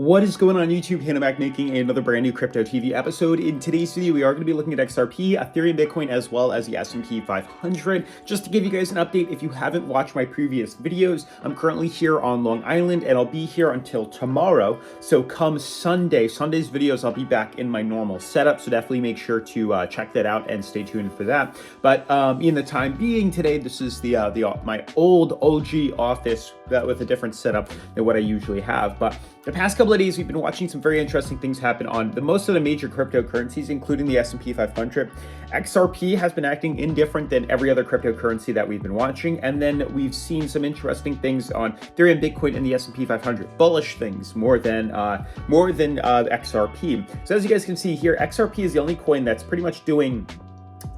What is going on YouTube? Hannah back making another brand new Crypto TV episode. In today's video, we are going to be looking at XRP, Ethereum, Bitcoin, as well as the S&P 500. Just to give you guys an update, if you haven't watched my previous videos, I'm currently here on Long Island and I'll be here until tomorrow. So come Sunday's videos, I'll be back in my normal setup. So definitely make sure to check that out and stay tuned for that. But in the time being today, this is my old OG office with a different setup than what I usually have. But the past couple of days, we've been watching some very interesting things happen on most of the major cryptocurrencies, including the S&P 500. XRP has been acting indifferent than every other cryptocurrency that we've been watching. And then we've seen some interesting things on Ethereum, Bitcoin, and the S&P 500. Bullish things more than XRP. So as you guys can see here, XRP is the only coin that's pretty much doing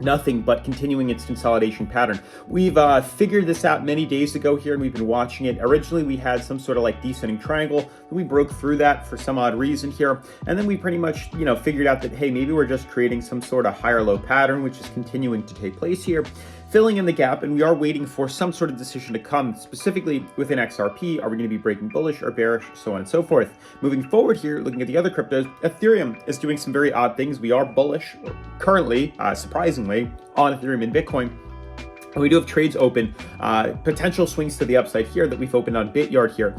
nothing but continuing its consolidation pattern. We've figured this out many days ago here, and we've been watching it. Originally, we had some sort of like descending triangle. We broke through that for some odd reason here, and then we pretty much, figured out that, hey, maybe we're just creating some sort of higher low pattern, which is continuing to take place here, filling in the gap, and we are waiting for some sort of decision to come. Specifically within XRP, are we going to be breaking bullish or bearish, so on and so forth. Moving forward here, looking at the other cryptos, Ethereum is doing some very odd things. We are bullish currently, surprisingly, on Ethereum and Bitcoin. And we do have trades open, potential swings to the upside here that we've opened on Bityard here.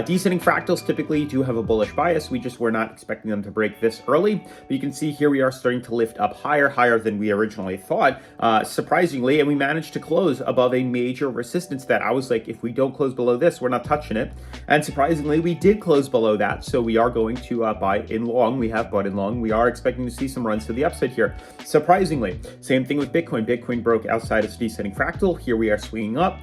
Descending fractals typically do have a bullish bias. We just were not expecting them to break this early. But you can see here we are starting to lift up higher than we originally thought, surprisingly. And we managed to close above a major resistance that I was like, if we don't close below this, we're not touching it. And surprisingly, we did close below that. So we are going to buy in long. We have bought in long. We are expecting to see some runs to the upside here, surprisingly. Same thing with Bitcoin. Bitcoin broke outside its descending fractal. Here we are swinging up.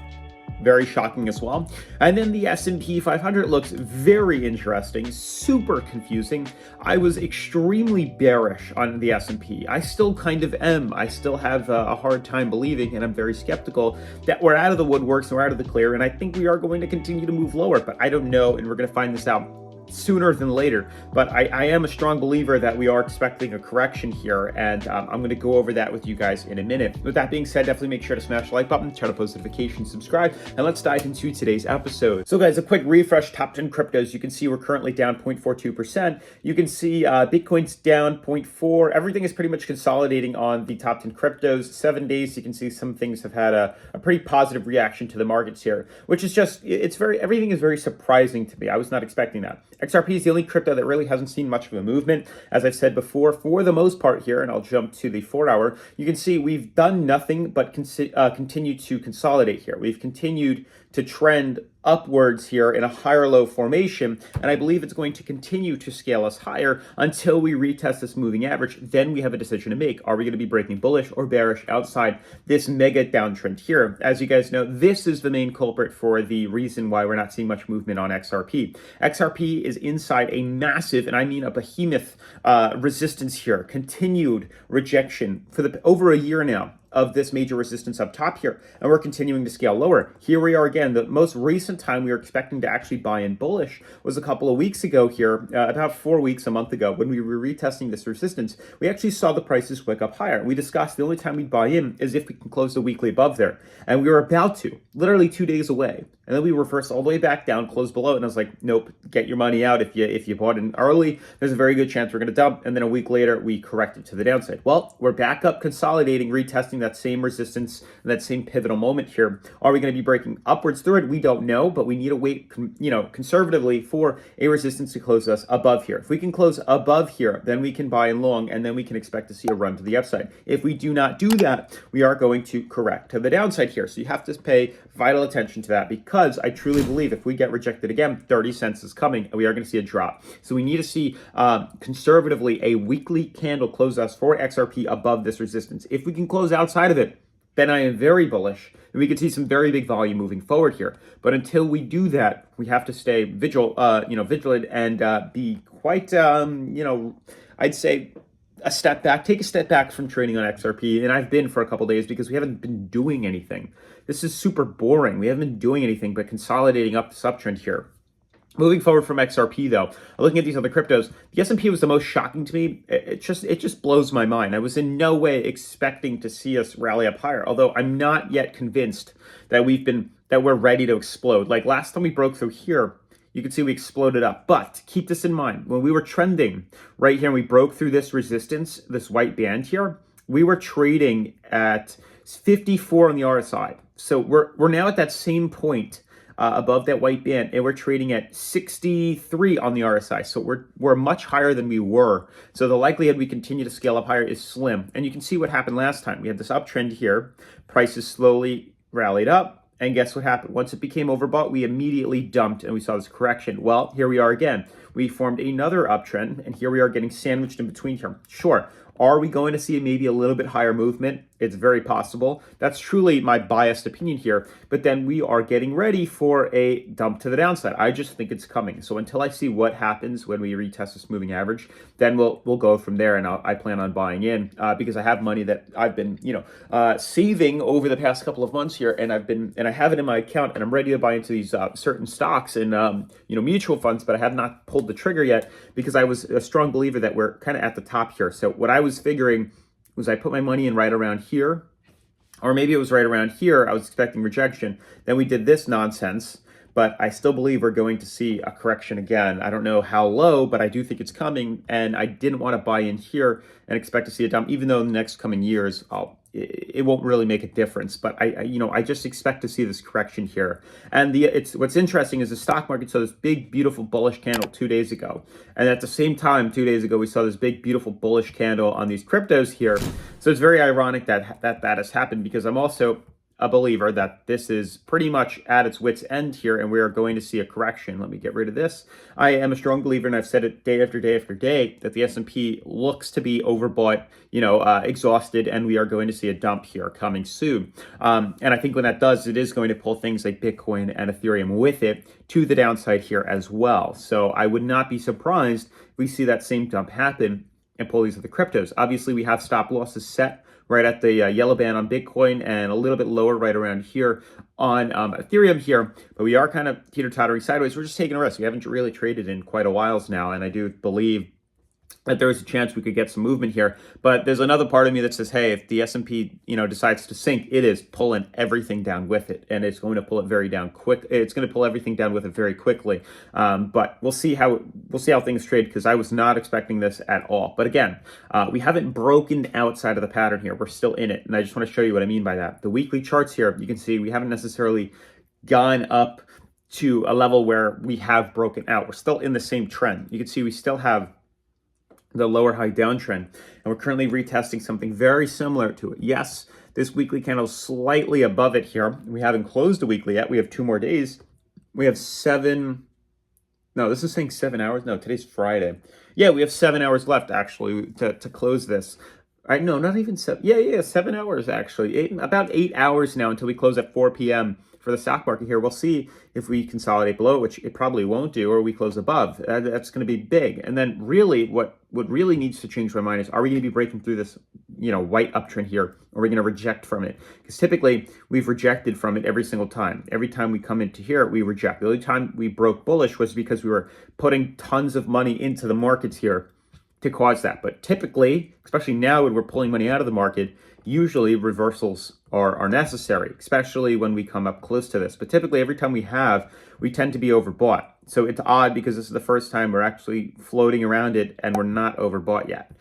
Very shocking as well. And then the S&P 500 looks very interesting, super confusing. I was extremely bearish on the S&P. I still kind of am. I still have a hard time believing, and I'm very skeptical that we're out of the woodworks and we're out of the clear. And I think we are going to continue to move lower, but I don't know. And we're going to find this out sooner than later. But I am a strong believer that we are expecting a correction here, and I'm going to go over that with you guys in a minute. With that being said, definitely make sure to smash the like button, turn on post notifications, subscribe, and let's dive into today's episode. So guys, a quick refresh, top 10 cryptos. You can see we're currently down 0.42%. You can see Bitcoin's down 0.4. Everything is pretty much consolidating on the top 10 cryptos. 7 days, you can see some things have had a pretty positive reaction to the markets here, which is just, everything is very surprising to me. I was not expecting that. XRP is the only crypto that really hasn't seen much of a movement. As I've said before, for the most part here, and I'll jump to the 4-hour, you can see we've done nothing but continue to consolidate here. We've continued to trend upwards here in a higher low formation, and I believe it's going to continue to scale us higher until we retest this moving average. Then we have a decision to make. Are we going to be breaking bullish or bearish outside this mega downtrend here? As you guys know, this is the main culprit for the reason why we're not seeing much movement on XRP. XRP is inside a massive, and I mean a behemoth resistance here, continued rejection for over a year now of this major resistance up top here, and we're continuing to scale lower. Here we are again. The most recent time we were expecting to actually buy in bullish was a couple of weeks ago here, about 4 weeks, a month ago, when we were retesting this resistance. We actually saw the prices wick up higher. We discussed the only time we'd buy in is if we can close the weekly above there, and we were about to, literally 2 days away. And then we reversed all the way back down, closed below it, and I was like, nope, get your money out. If you bought in early, there's a very good chance we're going to dump. And then a week later, we corrected to the downside. Well, we're back up, consolidating, retesting that same resistance, that same pivotal moment here. Are we going to be breaking upwards through it? We don't know, but we need to wait, conservatively for a resistance to close us above here. If we can close above here, then we can buy in long, and then we can expect to see a run to the upside. If we do not do that, we are going to correct to the downside here. So you have to pay vital attention to that, because I truly believe if we get rejected again, 30 cents is coming and we are going to see a drop. So we need to see conservatively a weekly candle close us for XRP above this resistance. If we can close outside of it, then I am very bullish, and we could see some very big volume moving forward here. But until we do that, we have to stay vigilant and be quite, I'd say, take a step back from trading on XRP, and I've been for a couple days because we haven't been doing anything. This is super boring. We haven't been doing anything but consolidating up the uptrend here. Moving forward from XRP though, looking at these other cryptos, the S&P was the most shocking to me. It just blows my mind. I was in no way expecting to see us rally up higher, although I'm not yet convinced that we're ready to explode. Like last time we broke through here, you can see we exploded up. But keep this in mind, when we were trending right here and we broke through this resistance, this white band here, we were trading at 54 on the RSI. So we're now at that same point above that white band, and we're trading at 63 on the RSI. So we're much higher than we were. So the likelihood we continue to scale up higher is slim. And you can see what happened last time. We had this uptrend here. Prices slowly rallied up. And guess what happened? Once it became overbought, we immediately dumped and we saw this correction. Well, here we are again. We formed another uptrend, and here we are getting sandwiched in between here. Sure. Are we going to see maybe a little bit higher movement? It's very possible. That's truly my biased opinion here. But then we are getting ready for a dump to the downside. I just think it's coming. So until I see what happens when we retest this moving average, then we'll go from there. And I plan on buying in because I have money that I've been saving over the past couple of months here, and I have it in my account, and I'm ready to buy into these certain stocks and mutual funds, but I have not pulled the trigger yet because I was a strong believer that we're kind of at the top here. So what I was figuring was I put my money in right around here, or maybe it was right around here. I was expecting rejection. Then we did this nonsense, but I still believe we're going to see a correction again. I don't know how low, but I do think it's coming, and I didn't want to buy in here and expect to see a dump, even though in the next coming years, it won't really make a difference. But I just expect to see this correction here. And what's interesting is the stock market saw this big, beautiful bullish candle 2 days ago. And at the same time, 2 days ago, we saw this big, beautiful bullish candle on these cryptos here. So it's very ironic that has happened, because I'm also a believer that this is pretty much at its wit's end here, and we are going to see a correction. Let me get rid of this. I am a strong believer, and I've said it day after day after day, that the S&P looks to be overbought, exhausted, and we are going to see a dump here coming soon. And I think when that does, it is going to pull things like Bitcoin and Ethereum with it to the downside here as well. So I would not be surprised if we see that same dump happen and pull these other cryptos. Obviously, we have stop losses set right at the yellow band on Bitcoin, and a little bit lower right around here on Ethereum here, but we are kind of teeter-tottering sideways. We're just taking a risk. We haven't really traded in quite a while now, and I do believe that there is a chance we could get some movement here. But there's another part of me that says, hey, if the S&P, decides to sink, it is pulling everything down with it, and it's going to pull it very down quick. It's going to pull everything down with it very quickly. But we'll see how things trade, because I was not expecting this at all. But again, we haven't broken outside of the pattern here. We're still in it, and I just want to show you what I mean by that. The weekly charts here, you can see we haven't necessarily gone up to a level where we have broken out. We're still in the same trend. You can see we still have the lower high downtrend, and we're currently retesting something very similar to it. Yes, this weekly candle is slightly above it here. We haven't closed the weekly yet. We have 2 more days. We have 7. No, this is saying 7 hours. No, today's Friday. Yeah, we have 7 hours left actually to close this. No, not even 7. Yeah, 7 hours actually. About 8 hours now until we close at 4 p.m. for the stock market here. We'll see if we consolidate below, which it probably won't do, or we close above. That's going to be big. And then really what really needs to change my mind is, are we going to be breaking through this, white uptrend here, or are we going to reject from it? Because typically we've rejected from it every single time. Every time we come into here, we reject. The only time we broke bullish was because we were putting tons of money into the markets here to cause that. But typically, especially now when we're pulling money out of the market, usually reversals are necessary, especially when we come up close to this. But typically, every time we tend to be overbought. So it's odd, because this is the first time we're actually floating around it and we're not overbought yet.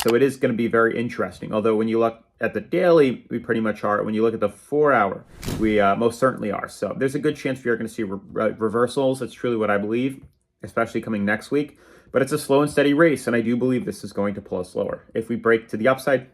So it is going to be very interesting. Although when you look at the daily, we pretty much are. When you look at the 4 hour, we most certainly are. So there's a good chance we are going to see reversals. That's truly what I believe, especially coming next week. But it's a slow and steady race, and I do believe this is going to pull us lower. If we break to the upside,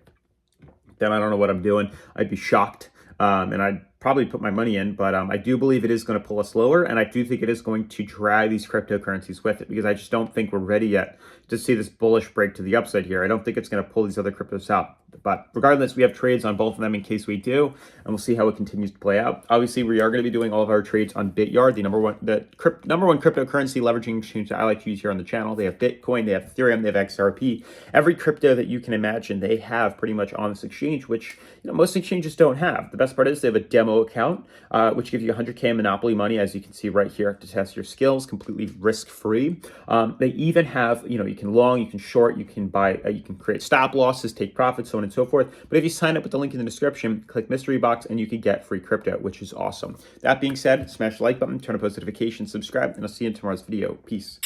then I don't know what I'm doing. I'd be shocked, and I'd probably put my money in, but I do believe it is going to pull us lower, and I do think it is going to drag these cryptocurrencies with it, because I just don't think we're ready yet to see this bullish break to the upside here. I don't think it's going to pull these other cryptos out. But regardless, we have trades on both of them in case we do, and we'll see how it continues to play out. Obviously, we are going to be doing all of our trades on Bityard, the number one cryptocurrency leveraging exchange that I like to use here on the channel. They have Bitcoin, they have Ethereum, they have XRP. Every crypto that you can imagine, they have pretty much on this exchange, which most exchanges don't have. The best part is they have a demo demo account, which gives you 100K Monopoly money, as you can see right here, to test your skills, completely risk-free. They even have, you know, you can long, you can short, you can buy, you can create stop losses, take profits, so on and so forth. But if you sign up with the link in the description, click mystery box, and you can get free crypto, which is awesome. That being said, smash the like button, turn on post notifications, subscribe, and I'll see you in tomorrow's video. Peace.